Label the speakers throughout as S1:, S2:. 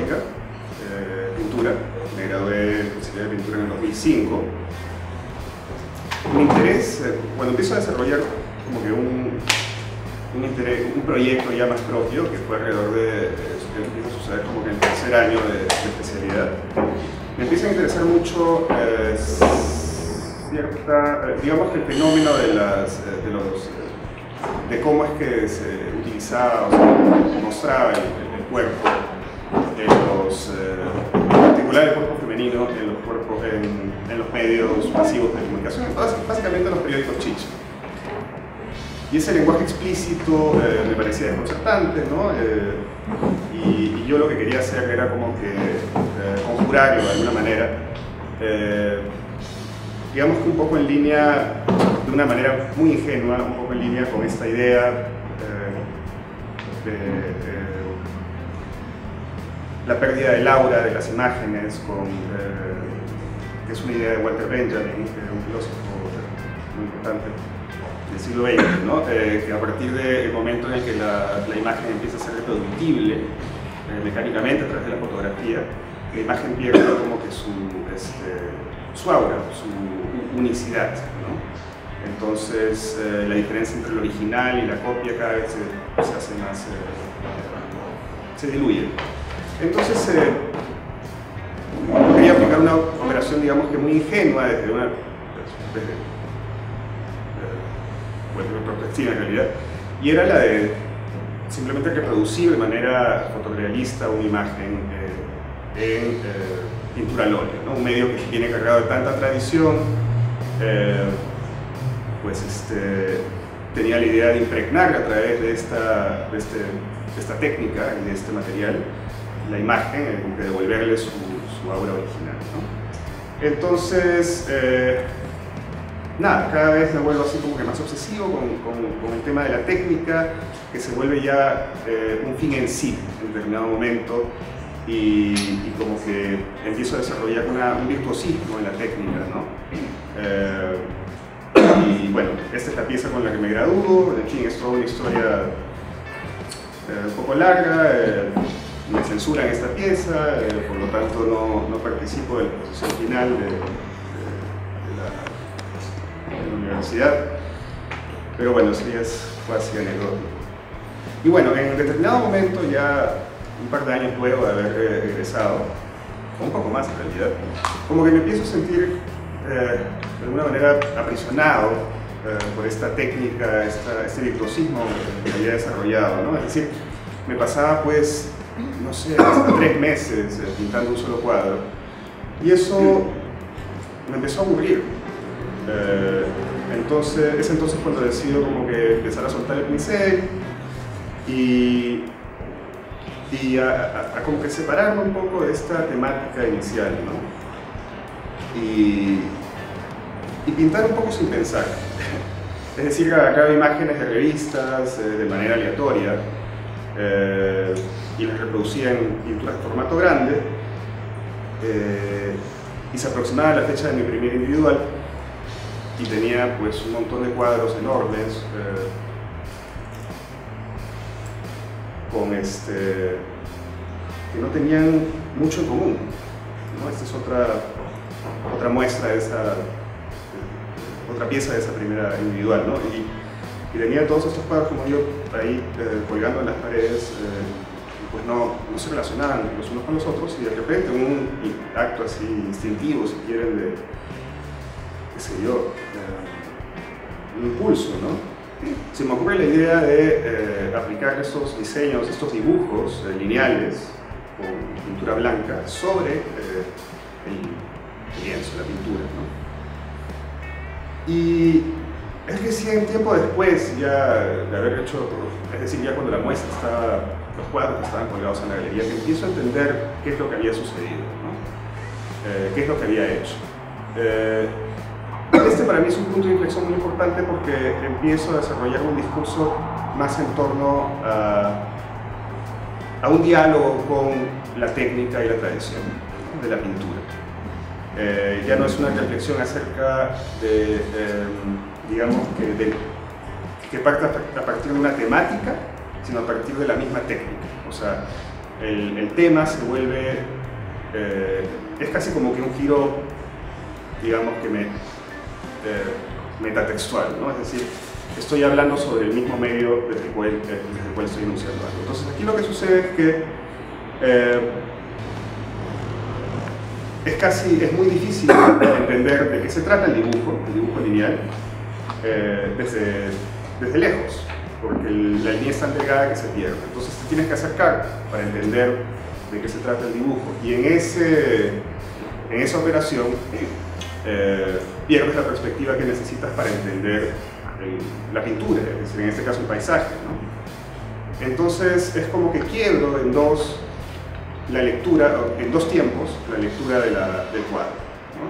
S1: católica, pintura. Me gradué de especialidad de pintura en el 2005. Mi interés, cuando empiezo a desarrollar como que un proyecto ya más propio, que fue alrededor de, empieza a suceder como que en el tercer año de especialidad, me empieza a interesar mucho digamos que el fenómeno de cómo es que se utilizaba o se mostraba el cuerpo, en particular el cuerpo femenino en los medios masivos de comunicación, básicamente en los periódicos chicha. Y ese lenguaje explícito me parecía desconcertante, ¿no? Y yo lo que quería hacer era como que conjurarlo de alguna manera, digamos que un poco en línea, de una manera muy ingenua, un poco en línea con esta idea de la pérdida del aura de las imágenes, que es una idea de Walter Benjamin, que es un filósofo muy importante del siglo XX, ¿no? Que a partir del momento en el que la imagen empieza a ser reproductible mecánicamente a través de la fotografía, la imagen pierde como que su aura, su unicidad, ¿no? Entonces la diferencia entre el original y la copia cada vez se hace más, se diluye. Entonces quería aplicar una operación, digamos que muy ingenua desde una perspectiva en realidad, y era la de simplemente reproducir de manera fotorrealista una imagen en pintura al óleo, ¿no? Un medio que viene cargado de tanta tradición, tenía la idea de impregnar a través de esta técnica y de este material la imagen, como que devolverle su aura original, ¿no? Entonces, nada, cada vez me vuelvo así como que más obsesivo con el tema de la técnica, que se vuelve ya un fin en sí en determinado momento, y como que empiezo a desarrollar un virtuosismo en la técnica, ¿no? Y bueno, esta es la pieza con la que me gradúo. En fin, es toda una historia un poco larga. Me censuran esta pieza, por lo tanto no participo de la exposición final de la universidad, pero bueno, eso ya fue así anecdótico. Y bueno, en determinado momento, ya un par de años luego de haber egresado, o un poco más en realidad, como que me empiezo a sentir de alguna manera aprisionado por esta técnica, este virtuosismo que había desarrollado, ¿no? Es decir, me pasaba pues, no sé, hasta 3 meses pintando un solo cuadro, y eso me empezó a aburrir. Es entonces cuando decido como que empezar a soltar el pincel y a como que separarme un poco de esta temática inicial, ¿no? Y pintar un poco sin pensar. Es decir, agarraba imágenes de revistas de manera aleatoria y las reproducía en pinturas de formato grande, y se aproximaba la fecha de mi primer individual y tenía pues un montón de cuadros enormes que no tenían mucho en común, ¿no? Esta es otra muestra de otra pieza de esa primera individual, ¿no? Y tenía todos estos cuadros como yo ahí colgando en las paredes, pues no se relacionaban los unos con los otros, y de repente un acto así instintivo, si quieren, de qué sé yo, un impulso, ¿no? Se me ocurre la idea de aplicar estos diseños, estos dibujos lineales con pintura blanca sobre el lienzo, la pintura, ¿no? Y es recién tiempo después ya de haber hecho, es decir, ya cuando la muestra estaba, los cuadros estaban colgados en la galería, que empiezo a entender qué es lo que había sucedido, ¿no? Qué es lo que había hecho. Este para mí es un punto de inflexión muy importante porque empiezo a desarrollar un discurso más en torno a un diálogo con la técnica y la tradición, ¿no?, de la pintura. Ya no es una reflexión acerca de, digamos, que parte a partir de una temática, sino a partir de la misma técnica. O sea, el tema se vuelve, es casi como que un giro, digamos que metatextual, ¿no? Es decir, estoy hablando sobre el mismo medio desde el cual estoy enunciando algo. Entonces aquí lo que sucede es que es muy difícil entender de qué se trata el dibujo lineal, desde lejos, porque la línea es tan delgada que se pierde. Entonces te tienes que acercar para entender de qué se trata el dibujo, y en esa operación pierdes la perspectiva que necesitas para entender la pintura, es decir, en este caso el paisaje, ¿no? Entonces es como que quiebro en dos tiempos la lectura del cuadro, ¿no?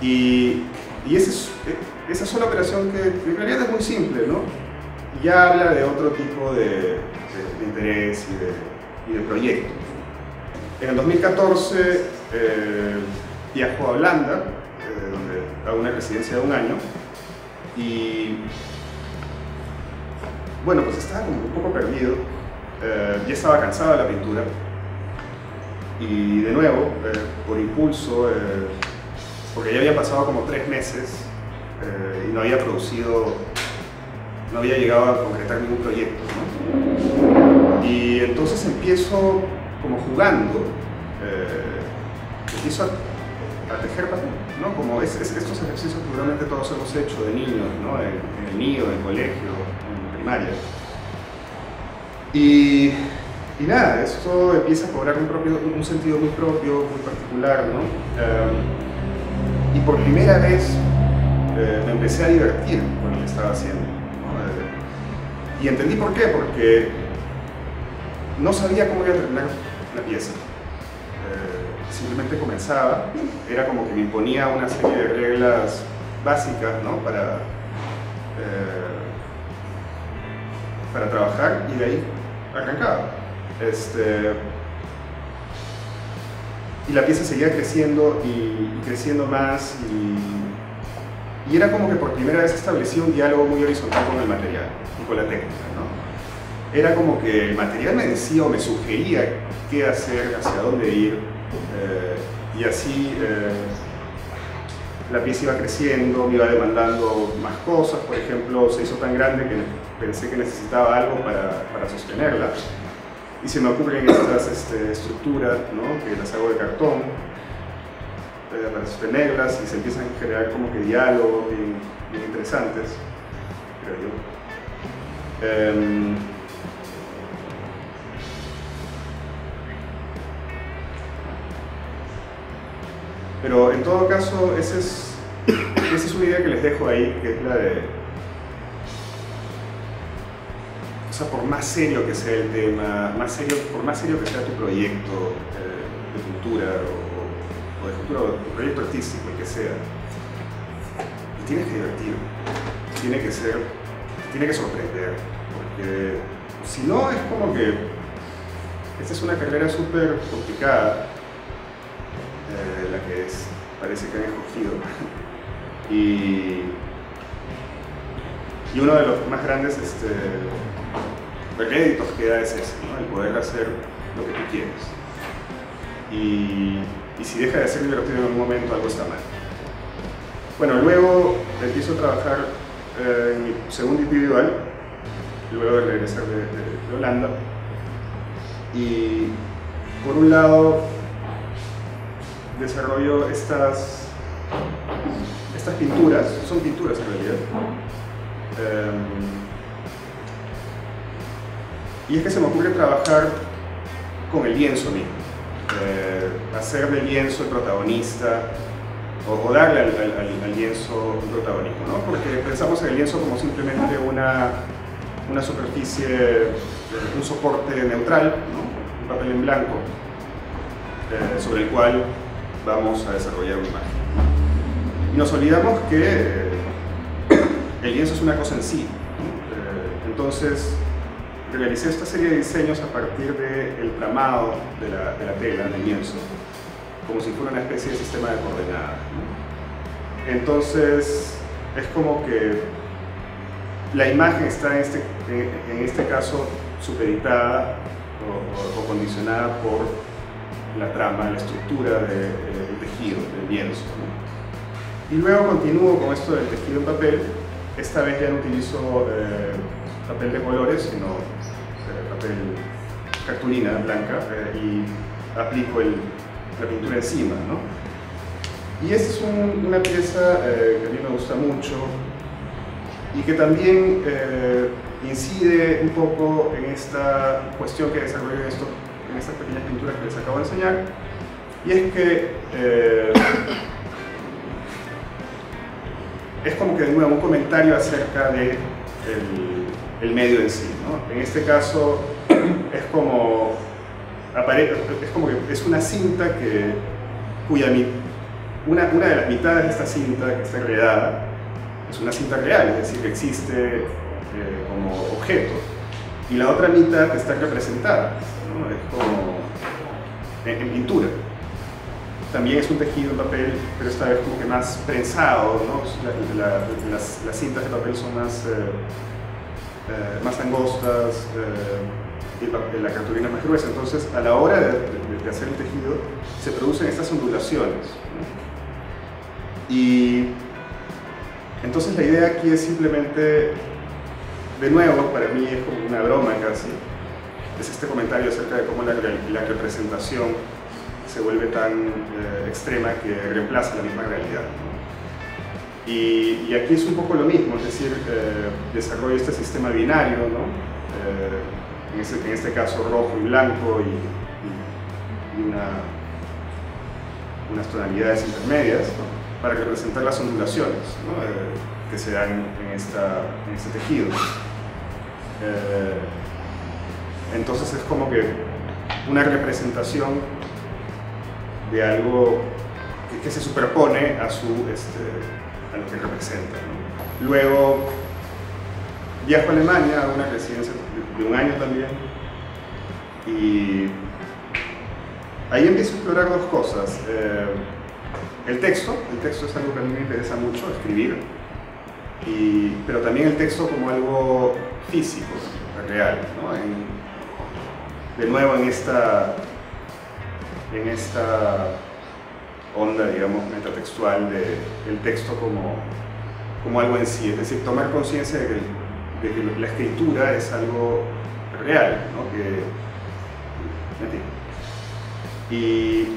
S1: Y esa sola operación, que en realidad es muy simple, ¿no? Ya habla de otro tipo de interés y de proyecto. En el 2014 viajo a Holanda, a una residencia de un año, y bueno, pues estaba como un poco perdido, ya estaba cansado de la pintura, y de nuevo, por impulso, porque ya había pasado como 3 meses y no había llegado a concretar ningún proyecto, ¿no? Y entonces empiezo como jugando, empiezo a tejer papel, ¿no? Como estos ejercicios que seguramente todos hemos hecho de niños, ¿no? En el nido, en el colegio, en primaria. Y nada, esto empieza a cobrar un sentido muy propio, muy particular, ¿no? Y por primera vez me empecé a divertir con lo que estaba haciendo, ¿no? Y entendí por qué, porque no sabía cómo iba a terminar la pieza. Simplemente comenzaba, era como que me imponía una serie de reglas básicas, ¿no? para trabajar, y de ahí arrancaba. Y la pieza seguía creciendo y creciendo más, y era como que por primera vez establecí un diálogo muy horizontal con el material y con la técnica, ¿no? Era como que el material me decía o me sugería qué hacer, hacia dónde ir, y así la pieza iba creciendo, me iba demandando más cosas. Por ejemplo, se hizo tan grande que pensé que necesitaba algo para sostenerla, y se me ocurren estas estructuras, ¿no? Que las hago de cartón para sostenerlas, y se empiezan a generar como que diálogos bien interesantes, creo yo. Pero en todo caso, esa es una idea que les dejo ahí, que es la de, o sea, por más serio que sea el tema, por más serio que sea tu proyecto de pintura o de cultura, o tu proyecto artístico, el que sea, te tienes que divertir, tiene que sorprender, porque si no es como que esta es una carrera súper complicada, la que parece que han escogido, y uno de los más grandes réditos que da es ese, ¿no? El poder hacer lo que tú quieres, y si deja de ser divertido en algún momento, algo está mal. Bueno, luego empiezo a trabajar en mi segundo individual, luego de regresar de Holanda, y por un lado desarrollo estas pinturas, son pinturas en realidad, y es que se me ocurre trabajar con el lienzo mismo, hacer del lienzo el protagonista, o darle al lienzo un protagonismo, ¿no? Porque pensamos en el lienzo como simplemente una superficie, un soporte neutral, ¿no? Un papel en blanco, sobre el cual vamos a desarrollar una imagen. Y nos olvidamos que el lienzo es una cosa en sí, ¿no? Entonces realicé esta serie de diseños a partir del tramado de la tela, del lienzo, como si fuera una especie de sistema de coordenadas, ¿no? Entonces es como que la imagen está en este caso supeditada o condicionada por la trama, la estructura del tejido, del lienzo, ¿no? Y luego continúo con esto del tejido en papel. Esta vez ya no utilizo papel de colores, sino papel cartulina blanca y aplico la pintura encima, ¿no? Y esta es una pieza que a mí me gusta mucho y que también incide un poco en esta cuestión que desarrollo en estas pequeñas pinturas que les acabo de enseñar, y es que es como que de nuevo un comentario acerca de el medio en sí, ¿no? En este caso es como que es una cinta una de las mitades de esta cinta que está enredada es una cinta real, es decir, que existe como objeto, y la otra mitad está representada, ¿no? Es como en pintura. También es un tejido en papel, pero esta vez como que más prensado, ¿no? Las cintas de papel son más angostas, y la cartulina más gruesa. Entonces, a la hora de hacer el tejido, se producen estas ondulaciones, ¿no? Y entonces la idea aquí es simplemente, de nuevo, para mí es como una broma casi, es este comentario acerca de cómo la representación se vuelve tan extrema que reemplaza la misma realidad, ¿no? Y aquí es un poco lo mismo, es decir, desarrollo este sistema binario, ¿no? En este caso rojo y blanco y unas tonalidades intermedias, ¿no? Para representar las ondulaciones, ¿no? Que se dan en este tejido. Entonces es como que una representación de algo que se superpone a lo que representa, ¿no? Luego viajo a Alemania, a una residencia de un año también, y ahí empiezo a explorar dos cosas. El texto es algo que a mí me interesa mucho, escribir, pero también el texto como algo físico, real, ¿no? De nuevo en esta onda, digamos, metatextual del texto como algo en sí, es decir, tomar conciencia de que la escritura es algo real, ¿no? Y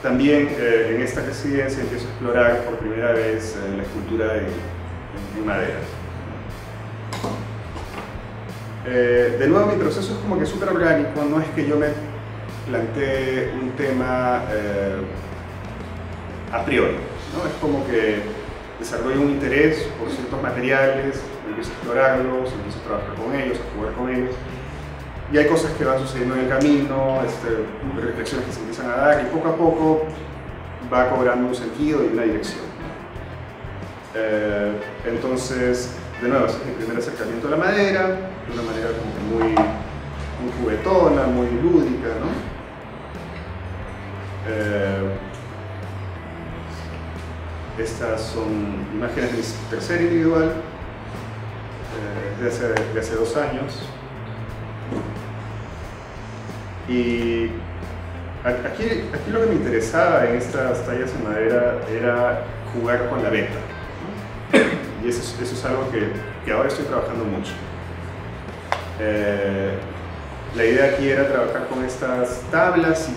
S1: también en esta residencia empiezo a explorar por primera vez la escultura en madera. De nuevo, mi proceso es como que súper orgánico, no es que yo me plantee un tema a priori, ¿no? Es como que desarrollo un interés por ciertos materiales, empiezo a explorarlos, empiezo a trabajar con ellos, a jugar con ellos, y hay cosas que van sucediendo en el camino, reflexiones que se empiezan a dar, y poco a poco va cobrando un sentido y una dirección, ¿no? Entonces, de nuevo, ese es mi primer acercamiento a la madera, de una manera como que muy juguetona, muy lúdica, ¿no? Estas son imágenes de mi tercer individual, de hace 2 años. Y aquí lo que me interesaba en estas tallas en madera era jugar con la veta, ¿no? Y eso es algo que ahora estoy trabajando mucho. La idea aquí era trabajar con estas tablas y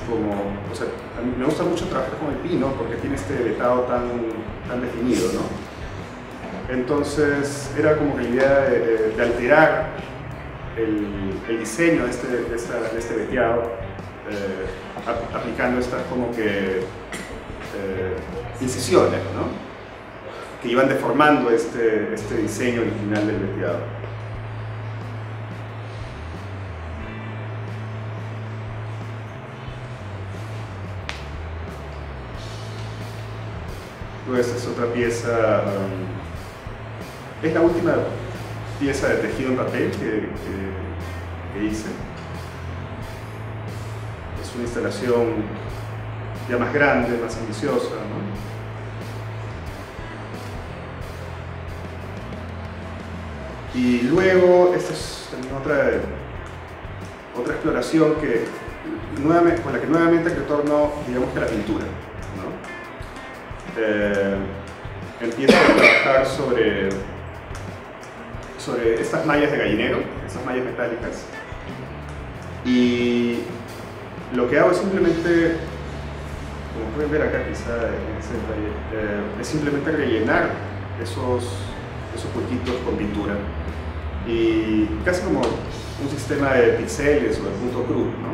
S1: o sea, a mí me gusta mucho trabajar con el pino porque tiene este vetado tan definido, ¿no? Entonces era como que la idea de alterar el diseño de este veteado, aplicando estas como que incisiones, ¿no? Que iban deformando este diseño original del veteado. Luego esta es otra pieza, es la última pieza de tejido en papel que hice. Es una instalación ya más grande, más ambiciosa, ¿no? Y luego, esta es también otra otra exploración que, con la que nuevamente retorno, digamos que a la pintura, ¿no? Empiezo a trabajar sobre estas mallas de gallinero, estas mallas metálicas, y lo que hago es simplemente, como pueden ver acá quizá en ese detalle, es simplemente rellenar esos huequitos con pintura, y casi como un sistema de píxeles o de punto cruz, ¿no?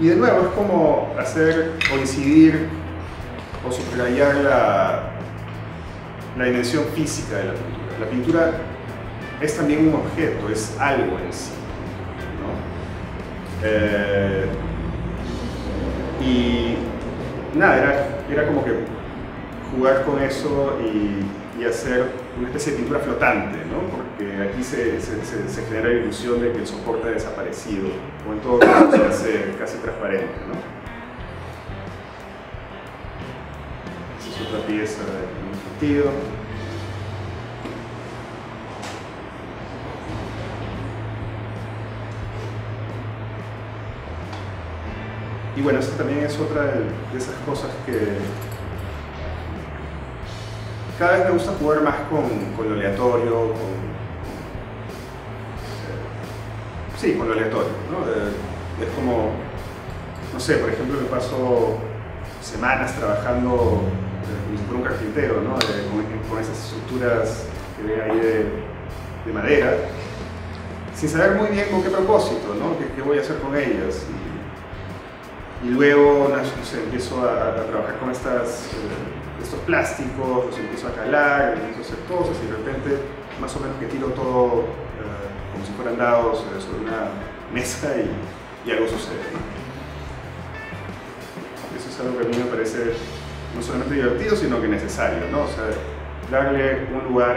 S1: Y de nuevo es como hacer coincidir o subrayar la dimensión física de la pintura. La pintura es también un objeto, es algo en sí, ¿no? Y nada, era como que jugar con eso y hacer una especie de pintura flotante, ¿no? Porque aquí se genera la ilusión de que el soporte ha desaparecido, o en todo caso se hace casi transparente, ¿no? Esta es otra pieza en un sentido. Y bueno, esta también es otra de esas cosas que cada vez me gusta jugar más con lo aleatorio, sí, con lo aleatorio, ¿no? Es como, no sé, por ejemplo, me paso semanas trabajando como si fuera un carpintero, ¿no? Con esas estructuras que ven ahí de madera, sin saber muy bien con qué propósito, ¿no? ¿Qué voy a hacer con ellas? Y luego, no sé, empiezo a trabajar con estos plásticos, los empiezo a calar, empiezo a hacer cosas y de repente más o menos que tiro todo como si fueran dados sobre una mesa y algo sucede, ¿no? Eso es algo que a mí me parece no solamente divertido, sino que necesario, ¿no? O sea, darle un lugar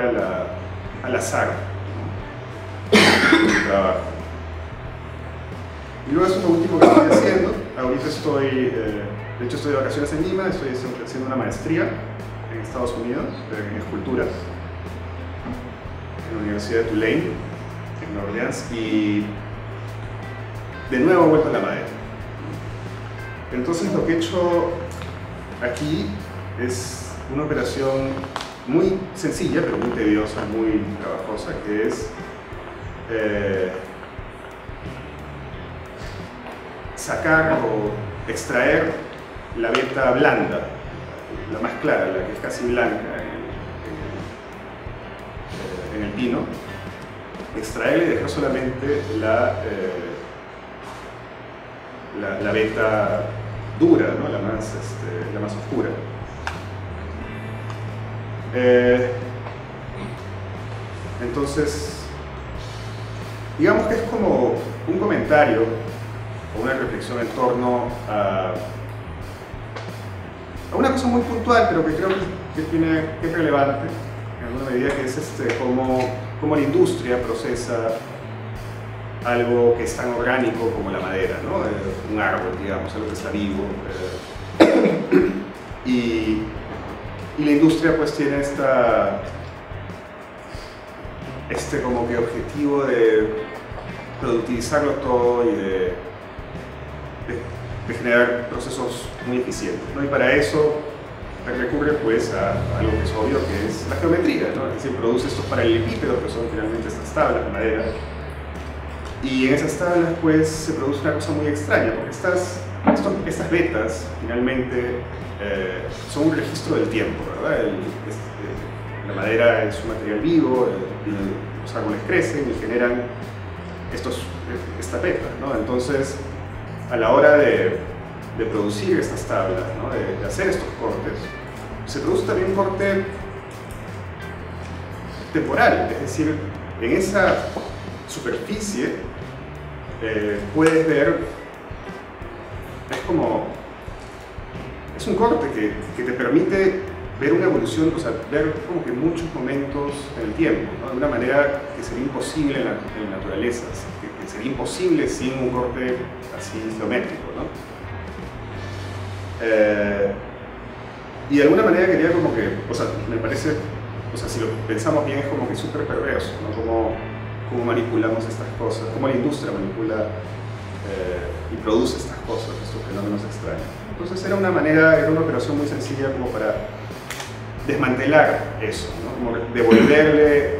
S1: al azar, ¿no? En el trabajo. Y luego eso es lo último que estoy haciendo. Ahorita de hecho estoy de vacaciones en Lima, estoy haciendo una maestría en Estados Unidos, en escultura, en la Universidad de Tulane, en Nueva Orleans, y de nuevo he vuelto a la madera. Entonces lo que he hecho aquí es una operación muy sencilla, pero muy tediosa, muy trabajosa, que es sacar o extraer la veta blanda, la más clara, la que es casi blanca en el pino, extraerla y dejar solamente la veta dura, ¿no? la más oscura. Entonces, digamos que es como un comentario o una reflexión en torno a una cosa muy puntual, pero que creo que es relevante en alguna medida, que es cómo la industria procesa algo que es tan orgánico como la madera, ¿no? Un árbol, digamos, algo que está vivo. Y la industria pues tiene como que objetivo de productivizarlo todo y de generar procesos muy eficientes, ¿no? Y para eso recurre pues a algo que es obvio, que es la geometría, ¿no? Es decir, produce estos paralelepípedos que son finalmente estas tablas de madera, y en esas tablas pues se produce una cosa muy extraña, porque estas vetas finalmente son un registro del tiempo, ¿verdad? La madera es un material vivo, los árboles crecen y generan estas vetas, ¿no? Entonces, a la hora de producir estas tablas, ¿no? de hacer estos cortes, se produce también un corte temporal, es decir, en esa superficie puedes ver, es un corte que te permite ver una evolución, o sea, ver como que muchos momentos en el tiempo, ¿no? De una manera que sería imposible en la naturaleza, que sería imposible sin un corte así geométrico, ¿no? Y de alguna manera quería como que, o sea, me parece, o sea, si lo pensamos bien es como que súper perverso, ¿no? cómo manipulamos estas cosas, cómo la industria manipula y produce estas cosas, estos fenómenos extraños. Entonces era una operación muy sencilla como para desmantelar eso, ¿no? Como devolverle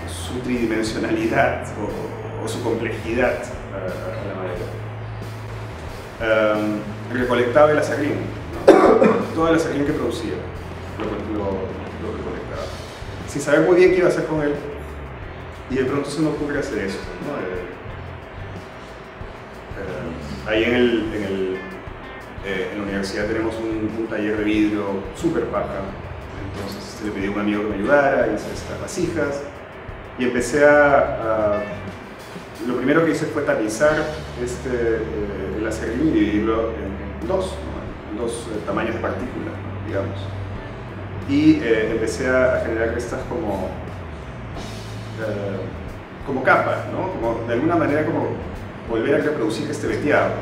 S1: su tridimensionalidad o su complejidad a la madera. Recolectaba el acerrín, ¿no? Todo el acerrín que producía lo recolectaba, sin saber muy bien qué iba a hacer con él, y de pronto se me ocurre hacer eso, ¿no? Ahí en la universidad tenemos un taller de vidrio súper paja. Entonces le pedí a un amigo que me ayudara, hice estas vasijas y empecé lo primero que hice fue tamizar el acerrín y dividirlo en dos, ¿no? En dos tamaños de partículas, ¿no? Digamos. Y empecé a generar estas como capas, ¿no? Como, de alguna manera como volver a reproducir este veteado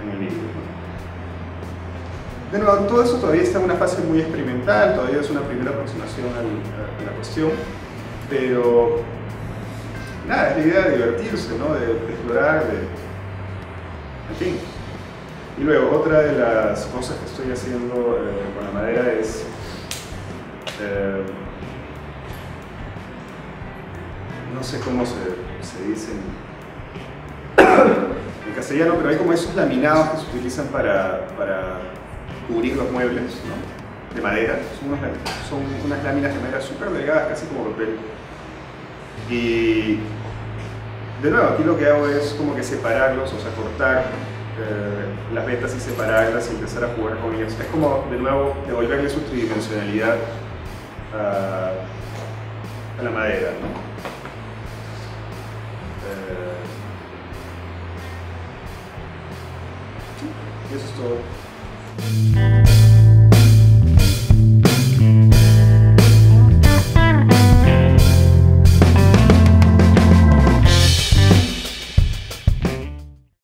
S1: en el vidrio, ¿no? De nuevo, todo eso todavía está en una fase muy experimental, todavía es una primera aproximación a la cuestión, pero nada, es la idea de divertirse, ¿no? De explorar, en fin. Y luego, otra de las cosas que estoy haciendo con la madera es no sé cómo se dice en castellano, pero hay como esos laminados que se utilizan para cubrir los muebles, ¿no? De madera. Son unas láminas de madera súper delgadas, casi como papel. Y de nuevo, aquí lo que hago es como que separarlos, o sea, cortar las vetas y separarlas y empezar a jugar con ellas. Es como, de nuevo, devolverle su tridimensionalidad a la madera, ¿no? Y eso es todo.